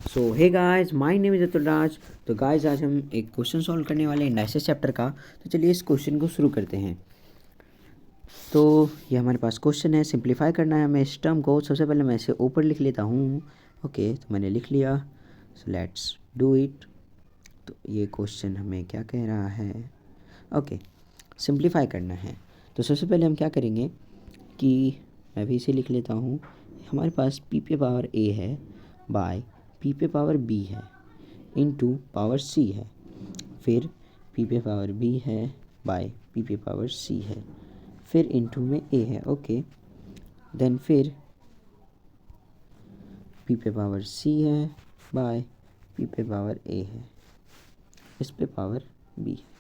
So hey guys, my name is Atulraj. तो guys, आज हम एक क्वेश्चन सॉल्व करने वाले हैं इंडाइसिस चैप्टर का। तो चलिए इस क्वेश्चन को शुरू करते हैं। तो ये हमारे पास क्वेश्चन है, सिंप्लीफाई करना है हमें इस टर्म को। सबसे पहले मैं इसे ऊपर लिख लेता हूँ। ओके, तो मैंने लिख लिया। So let's do it. तो ये क्वेश्चन हमें क्या कह रहा है? ओके, सिंप्लीफाई करना है। तो सबसे पहले हम क्या करेंगे कि मैं भी इसे लिख लेता हूँ। हमारे पास पी पे पावर ए है बाय पी पे पावर बी है इनटू पावर सी है, फिर पी पे पावर बी है बाय पी पे पावर सी है, फिर इनटू में ए है। ओके, देन फिर पी पे पावर सी है बाय पी पे पावर ए है, इस पे पावर बी है।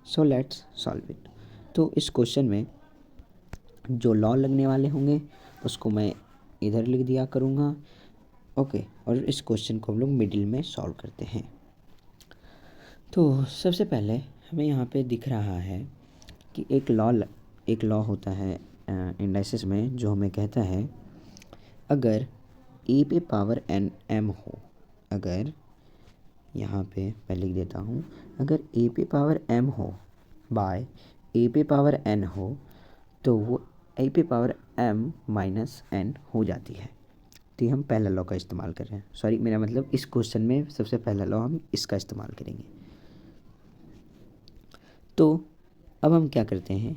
सो लेट्स सॉल्व इट। तो इस क्वेश्चन में जो लॉ लगने वाले होंगे उसको मैं इधर लिख दिया करूँगा। ओके, और इस क्वेश्चन को हम लोग मिडिल में सॉल्व करते हैं। तो सबसे पहले हमें यहाँ पे दिख रहा है कि एक लॉ होता है इंडाइसिस में, जो हमें कहता है अगर ए पे पावर एन एम हो, अगर यहाँ पे मैं लिख देता हूँ, अगर ए पे पावर एम हो बाय ए पे पावर एन हो तो वो ए पे पावर एम माइनस एन हो जाती है। तो ये हम पहला लॉ का इस्तेमाल कर रहे हैं। सॉरी, मेरा मतलब इस क्वेश्चन में सबसे पहला लॉ हम इसका इस्तेमाल करेंगे। तो अब हम क्या करते हैं,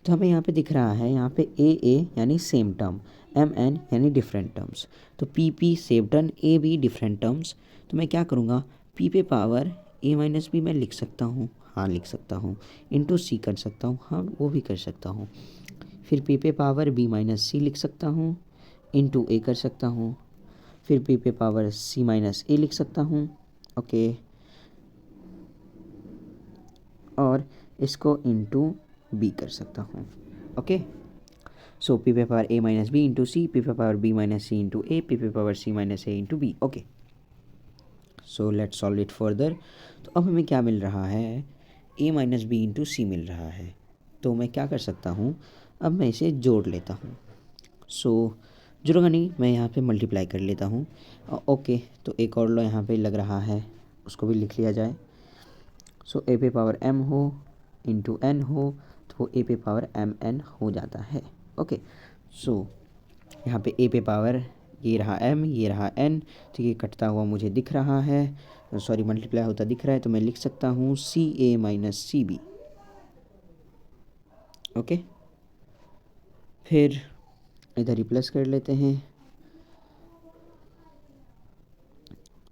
तो हमें यहाँ पे दिख रहा है, यहाँ पे ए यानी सेम टर्म, एम एन यानी डिफरेंट टर्म्स। तो P P same term, A be different terms. तो मैं क्या करूँगा, पी पे पावर ए माइनस बी मैं लिख सकता हूँ, हाँ लिख सकता हूँ। इंटू सी कर सकता हूँ, हाँ वो भी कर सकता हूँ। फिर पी पे पावर बी माइनस सी लिख सकता हूँ, इंटू ए कर सकता हूँ। फिर पी पे पावर सी माइनस ए लिख सकता हूँ। ओके, और इसको इंटू बी कर सकता हूँ। ओके, सो पी पे power A minus B into C, P पे power B minus C into A, P पे power C minus A into B. Okay, so let's solve it further. तो अब हमें क्या मिल रहा है, A minus B into C मिल रहा है। तो मैं क्या कर सकता हूँ, अब मैं इसे जोड़ लेता हूँ। सो जुड़ेगा नहीं, मैं यहाँ पे मल्टीप्लाई कर लेता हूँ। ओके, तो एक और लॉ यहाँ पे लग रहा है, उसको भी लिख लिया जाए। सो ए पे पावर एम हो इंटू एन हो तो वो ए पे पावर एम एन हो जाता है। ओके, सो यहाँ पे ए पे पावर ये रहा एम, ये रहा एन, तो ये कटता हुआ मुझे दिख रहा है, सॉरी मल्टीप्लाई होता दिख रहा है। तो मैं लिख सकता हूँ सी ए माइनस सी बी। ओके, फिर इधर ही प्लस कर लेते हैं।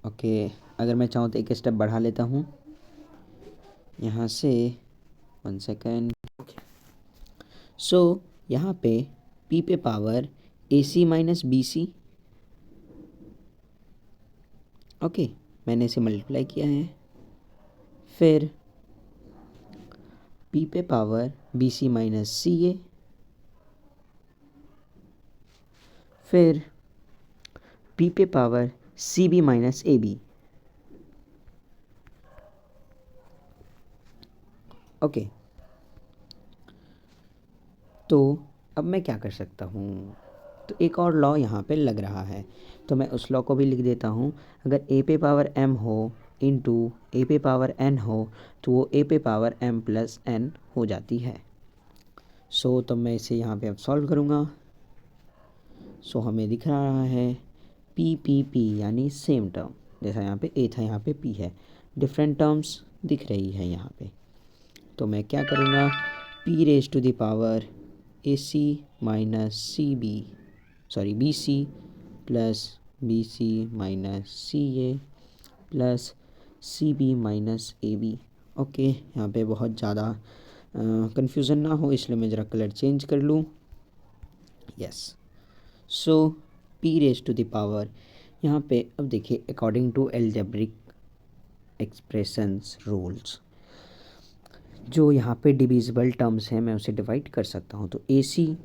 ओके, अगर मैं चाहूँ तो एक स्टेप बढ़ा लेता हूँ यहाँ से, 1 सेकेंड। सो यहाँ पे पी पे power A C minus B C. Okay, मैंने इसे मल्टीप्लाई किया है। फिर पी पे power B C minus C A, फिर पी पे power C B minus A B. Okay, तो अब मैं क्या कर सकता हूँ, तो एक और लॉ यहाँ पे लग रहा है, तो मैं उस लॉ को भी लिख देता हूँ। अगर ए पे पावर एम हो इंटू ए पे पावर एन हो तो वो ए पे पावर एम प्लस एन हो जाती है। सो तो मैं इसे यहाँ पे अब सॉल्व करूँगा। सो हमें दिख रहा है पी पी पी यानी सेम टर्म, जैसा यहाँ पे ए था यहाँ पे पी है, डिफरेंट टर्म्स दिख रही है यहाँ पे। तो मैं क्या करूँगा, P raise to the power A C minus C B, sorry B C plus B C minus C A plus C B minus A B. Okay, यहाँ पे बहुत ज़्यादा कन्फ्यूज़न ना हो इसलिए मैं ज़रा कलर चेंज कर लूँ। Yes, so P raise to the power, यहाँ पे अब देखिए according to algebraic expressions rules, जो यहाँ पे डिविजिबल टर्म्स हैं मैं उसे डिवाइड कर सकता हूँ। तो ए सी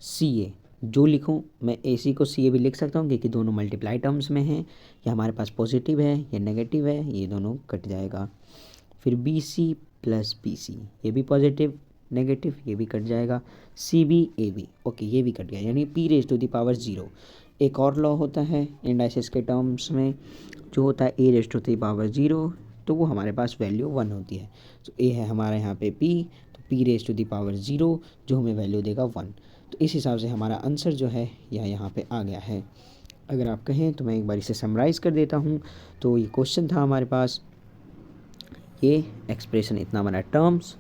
सी ए जो लिखूँ, मैं ए सी को सी ए भी लिख सकता हूँ क्योंकि दोनों मल्टीप्लाई टर्म्स में हैं। या हमारे पास पॉजिटिव है या नेगेटिव है, ये दोनों कट जाएगा। फिर B C plus B C, ये भी पॉजिटिव नेगेटिव, ये भी कट जाएगा। C B A B, okay ये भी कट गया, यानी P raise to the power 0। एक और लॉ होता है इंडाइसिस के टर्म्स में, जो होता है ए रेज टू द पावर 0, तो वो हमारे पास वैल्यू 1 होती है। तो ए है हमारा यहाँ पे p, तो p raise to the power 0 जो हमें वैल्यू देगा 1। तो इस हिसाब से हमारा आंसर जो है यह यहाँ पे आ गया है। अगर आप कहें तो मैं एक बार इसे समराइज़ कर देता हूँ। तो ये क्वेश्चन था हमारे पास, ये एक्सप्रेशन इतना बना टर्म्स,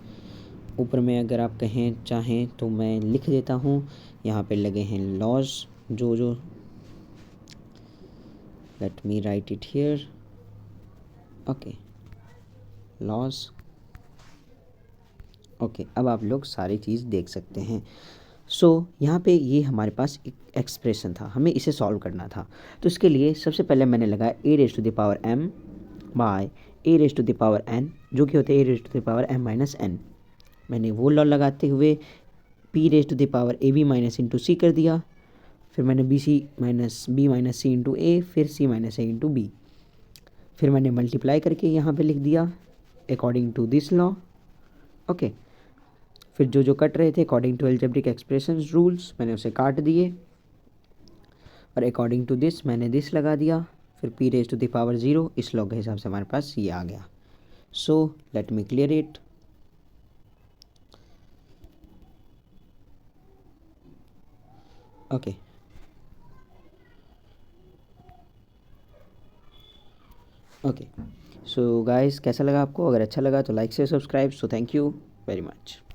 ऊपर में अगर आप कहें चाहें तो मैं लिख देता हूँ, यहाँ पे लगे हैं लॉज जो let me write it here, okay laws, okay अब आप लोग सारी चीज़ देख सकते हैं। यहाँ पे ये हमारे पास एक एक्सप्रेशन था, हमें इसे सॉल्व करना था। तो इसके लिए सबसे पहले मैंने लगाया A raise to the power m by A raise to the power n, जो कि होते हैं A raise to the power m minus n। मैंने वो लॉ लगाते हुए p raise to the power ab minus into C कर दिया, फिर मैंने b minus C into A, फिर c minus A into B, फिर मैंने मल्टीप्लाई करके यहाँ पे लिख दिया according to this law, okay. फिर जो कट रहे थे according to algebraic expression rules मैंने उसे काट दिए, और अकॉर्डिंग टू दिस मैंने दिस लगा दिया, फिर p raise to the power 0, इस लॉ के हिसाब से हमारे पास ये आ गया। So let me clear it. Okay okay so guys, कैसा लगा आपको? अगर अच्छा लगा तो लाइक से subscribe. So thank you very much.